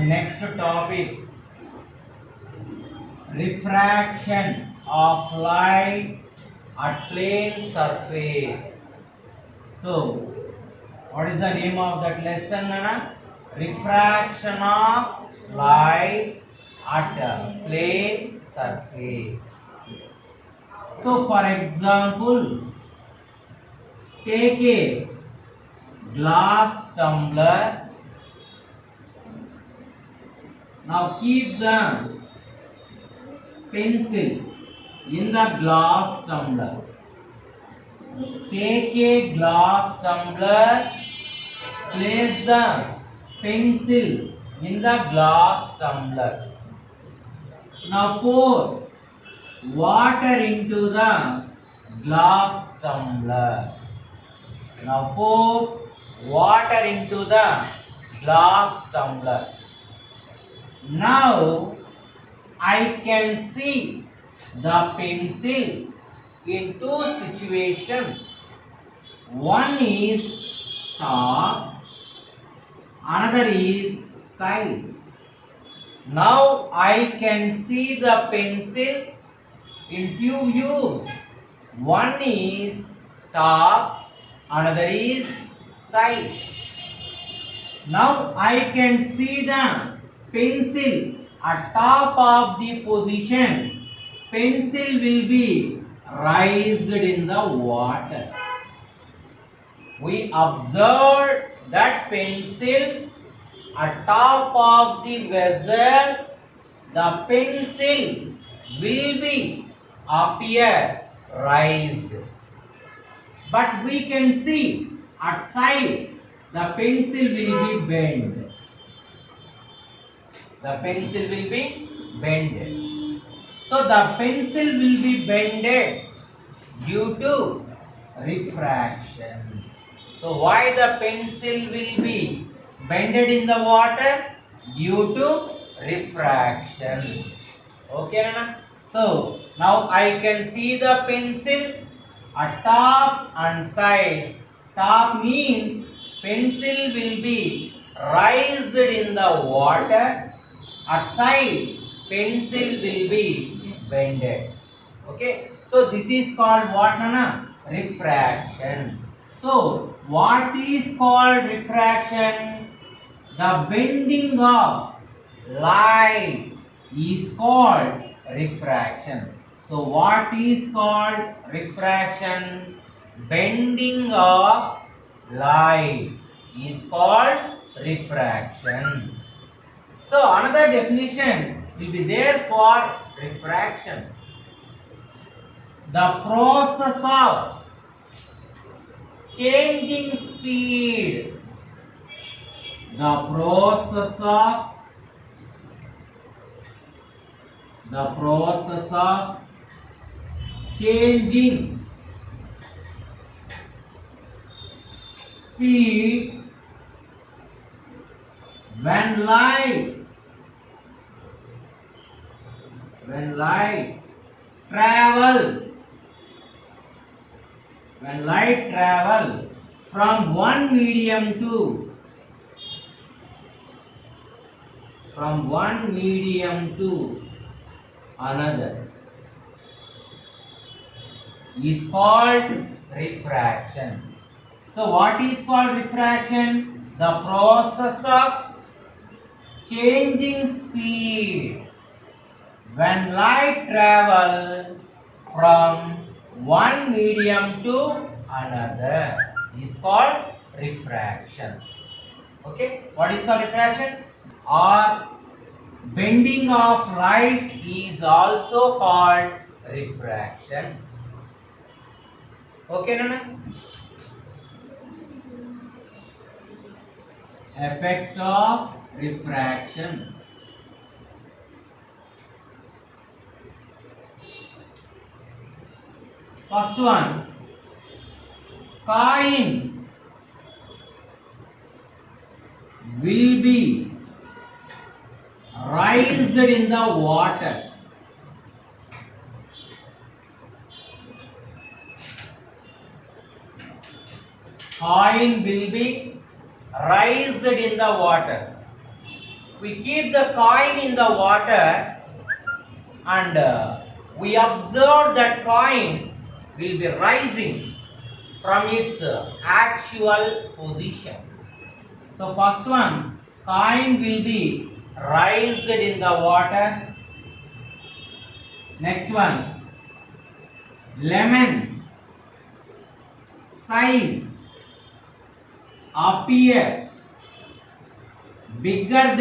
next topic, refraction of light at plane surface. So, what is the name of that lesson, Nana? Refraction of light at a plane surface. So, for example, take a glass tumbler. Now keep the pencil in the glass tumbler. Take a glass tumbler, place the pencil in the glass tumbler. Now pour water into the glass tumbler. Now pour water into the glass tumbler. Now I can see the pencil in two situations. One is top, another is side. Now I can see the pencil in two views. One is top, another is side. Now I can see the pencil at top of the position. Pencil will be raised in the water. We observe that pencil at top of the vessel, the pencil will be appear raised. But we can see at side the pencil will be bent. The pencil will be bended. So the pencil will be bended due to refraction. So why the pencil will be bended in the water? Due to refraction. Okay, Nana? So now I can see the pencil at top and side. Top means pencil will be raised in the water. At side, pencil will be bended. Okay. So this is called what, Nana? Refraction. So what is called refraction? The bending of light is called refraction. So what is called refraction? Bending of light is called refraction. So another definition will be there for refraction. The process of changing speed. The process of changing speed when light travel from one medium to another is called refraction. So what is called refraction? The process of changing speed when light travel from one medium to another is called refraction. Okay, what is called refraction? Or bending of light is also called refraction. Okay, Nana? Effect of refraction. First one, coin will be raised in the water. Coin will be raised in the water. we keep the coin in the water and we observe that coin will be rising from its actual position. So first one, coin will be raised in the water. Next one, lemon size appear bigger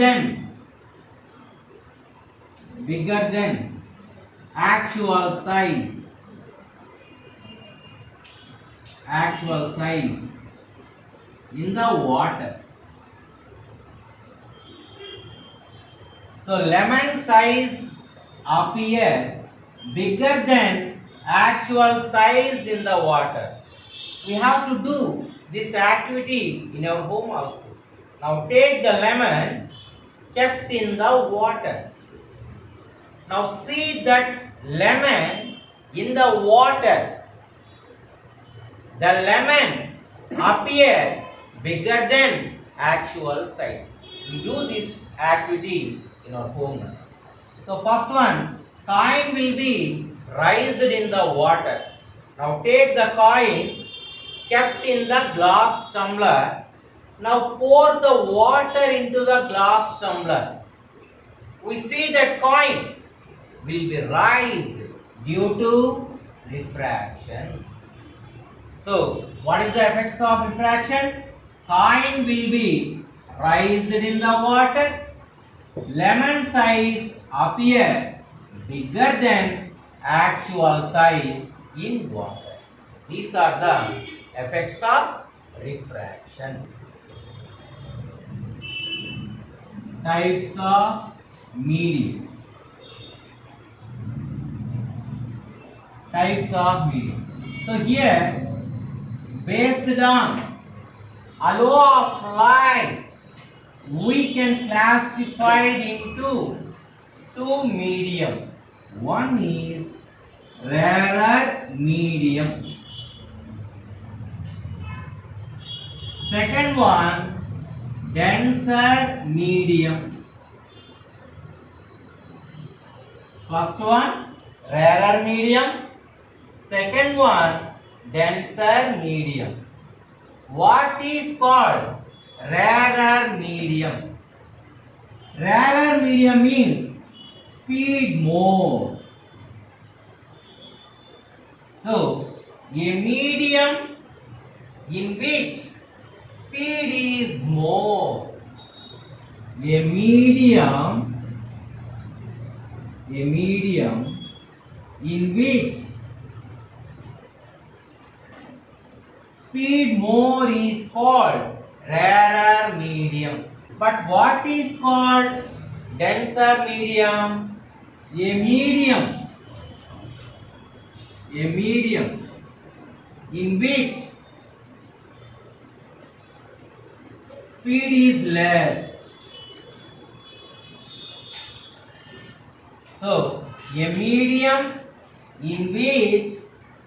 than actual size in the water. So lemon size appear bigger than actual size in the water. We have to do this activity in our home also. Now take the lemon kept in the water. Now see that lemon in the water. The lemon appear bigger than actual size. We do this activity in our home. So first one, coin will be raised in the water. Now take the coin kept in the glass tumbler. Now pour the water into the glass tumbler. We see that coin will be raised due to refraction. So what is the effects of refraction? Coin will be raised in the water. Lemon size appear bigger than actual size in water. These are the effects of refraction. Types of medium. So here, based on a law of light, we can classify it into two mediums. One is rarer medium. Second one, denser medium. First one, rarer medium. Second one, denser medium. What is called rarer medium? Rarer medium means speed more. So, a medium in which speed is more. A medium in which speed more is called rarer medium. But what is called denser medium? A medium in which speed is less. So, a medium in which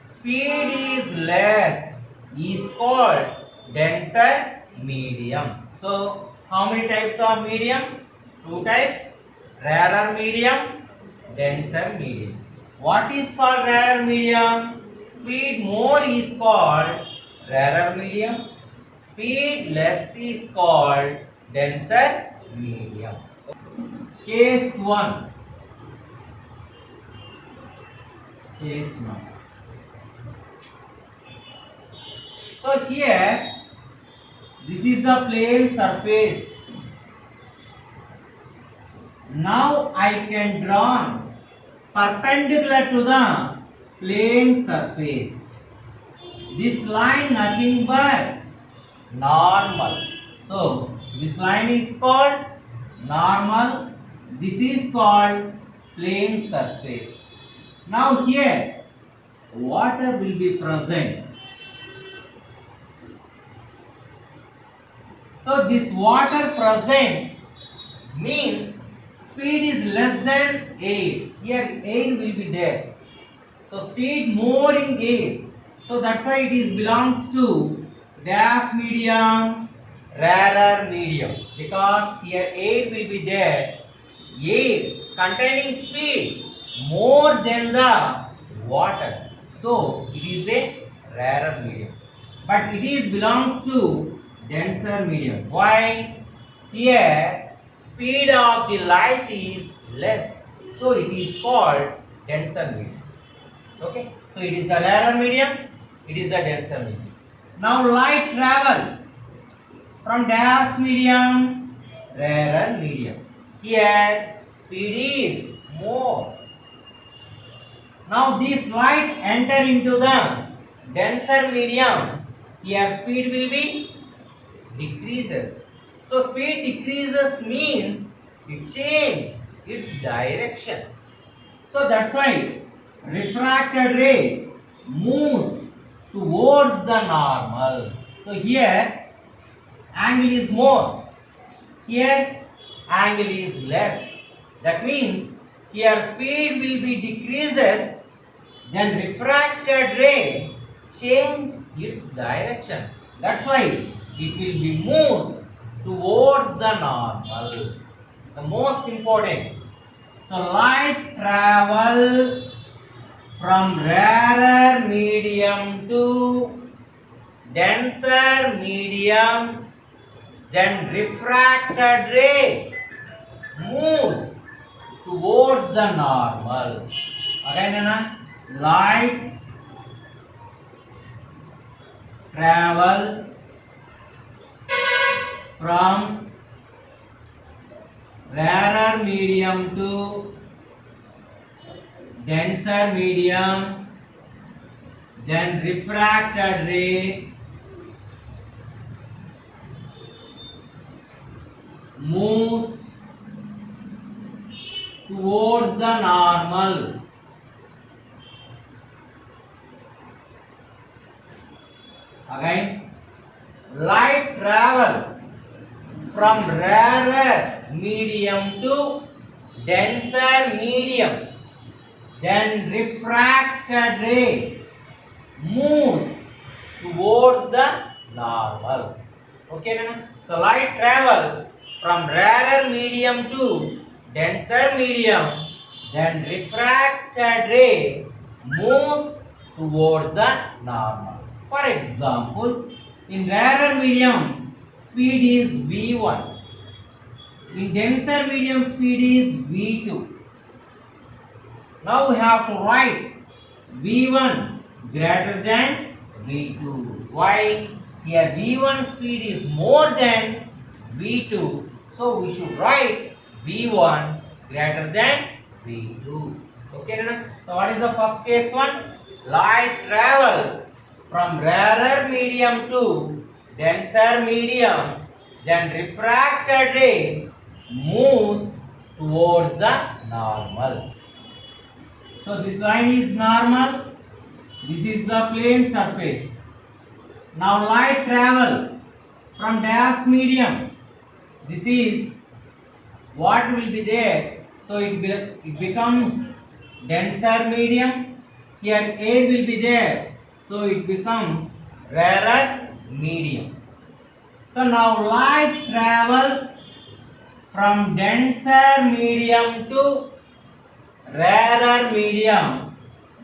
speed is less is called denser medium. So, how many types of mediums? Two types, rarer medium, denser medium. What is called rarer medium? Speed more is called rarer medium. Speed less is called denser medium. Case 1. So here, this is the plane surface. Now I can draw perpendicular to the plane surface. This line nothing but normal. So this line is called normal. This is called plane surface. Now here, water will be present. So this water present means speed is less than air. Here air will be there. So speed more in air. So that's why it is belongs to gas medium, rarer medium, because here air will be there. Air containing speed more than the water, so it is a rarer medium, but it is belongs to denser medium. Why? Here speed of the light is less, so it is called denser medium. Okay, so it is the rarer medium, it is the denser medium. Now light travel from dash medium, rarer medium. Here speed is more. Now this light enter into the denser medium. Here speed will be decreases. So speed decreases means it change its direction. So that's why refracted ray moves towards the normal. So here angle is more, here angle is less. That means here speed will be decreases, then refracted ray change its direction. That's why it will be moves towards the normal. The most important. So light travel from rarer medium to denser medium, then refracted ray moves towards the normal. Again, light travel from rarer medium to denser medium, then refracted ray moves towards the normal. Again, light travel from rarer medium to denser medium, then refracted ray moves towards the normal. Okay, Nana? So light travel from rarer medium to denser medium, then refracted ray moves towards the normal. For example, in rarer medium, speed is V1. In denser medium, speed is V2. Now we have to write V1 greater than V2. Why? Here V1 speed is more than V2. So we should write V1 greater than V2. Okay, Nana? So what is the first case one? Light travel from rarer medium to denser medium, then refracted ray moves towards the normal. So this line is normal, this is the plane surface. Now light travel from dash medium, this is what will be there, so it becomes denser medium. Here air will be there, so it becomes rarer medium. So now light travel from denser medium to rarer medium,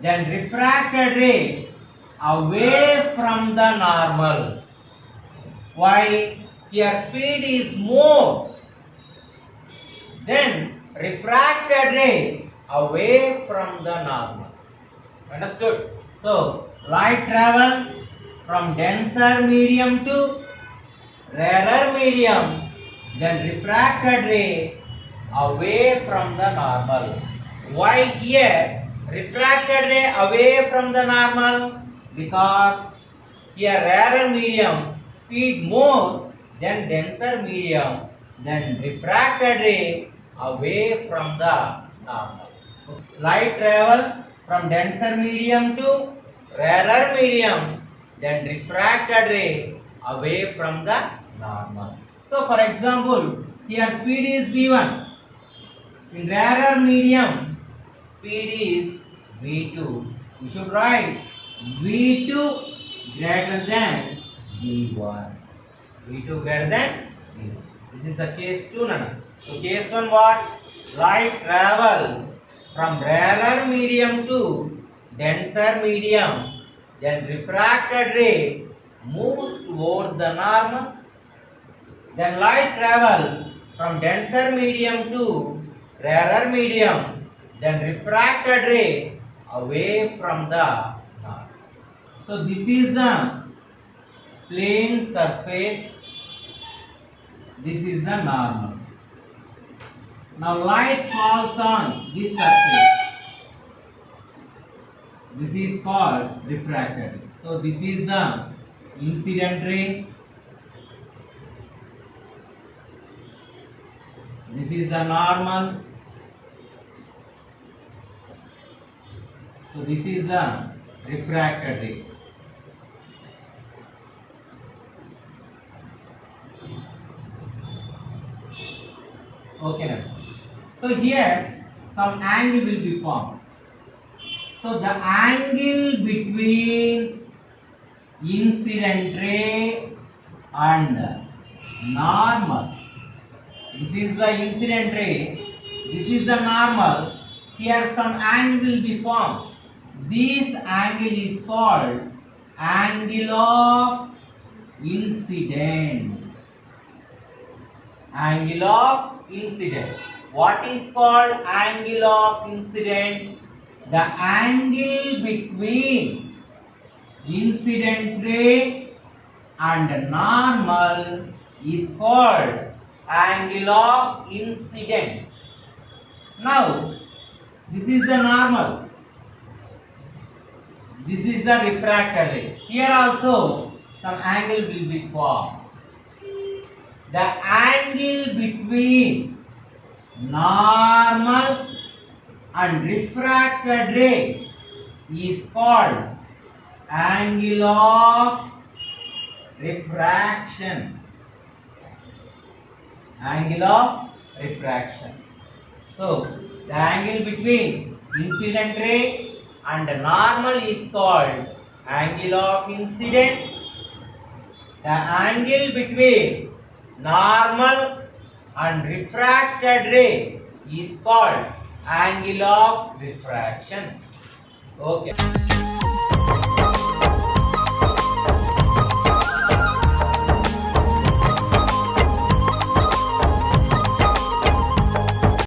then refracted ray away from the normal. Why? Here speed is more, then refracted ray away from the normal. Understood? So light travel from denser medium to rarer medium, then refracted ray away from the normal. Why here refracted ray away from the normal? Because here rarer medium speed more than denser medium, then refracted ray away from the normal. Light travel from denser medium to rarer medium, then refracted ray away from the normal. So for example, here speed is V1. In rarer medium, speed is V2. You should write V2 greater than V1. V2 greater than V1. This is the case 2, Nana. So case 1 what? Light travels from rarer medium to denser medium, then refracted ray moves towards the normal. Then light travel from denser medium to rarer medium, then refracted ray away from the normal. So this is the plane surface. This is the normal. Now light falls on this surface. This is called refracted ray. So this is the incident ray. This is the normal. So this is the refracted ray. Okay now. So here some angle will be formed. So the angle between incident ray and normal. This is the incident ray. This is the normal. Here some angle will be formed. This angle is called angle of incident. Angle of incident. What is called angle of incident? The angle between incident ray and normal is called angle of incident. Now, this is the normal. This is the refracted ray. Here also some angle will be formed. The angle between normal and refracted ray is called angle of refraction. Angle of refraction. So, the angle between incident ray and normal is called angle of incident. The angle between normal and refracted ray is called angle of refraction. Okay.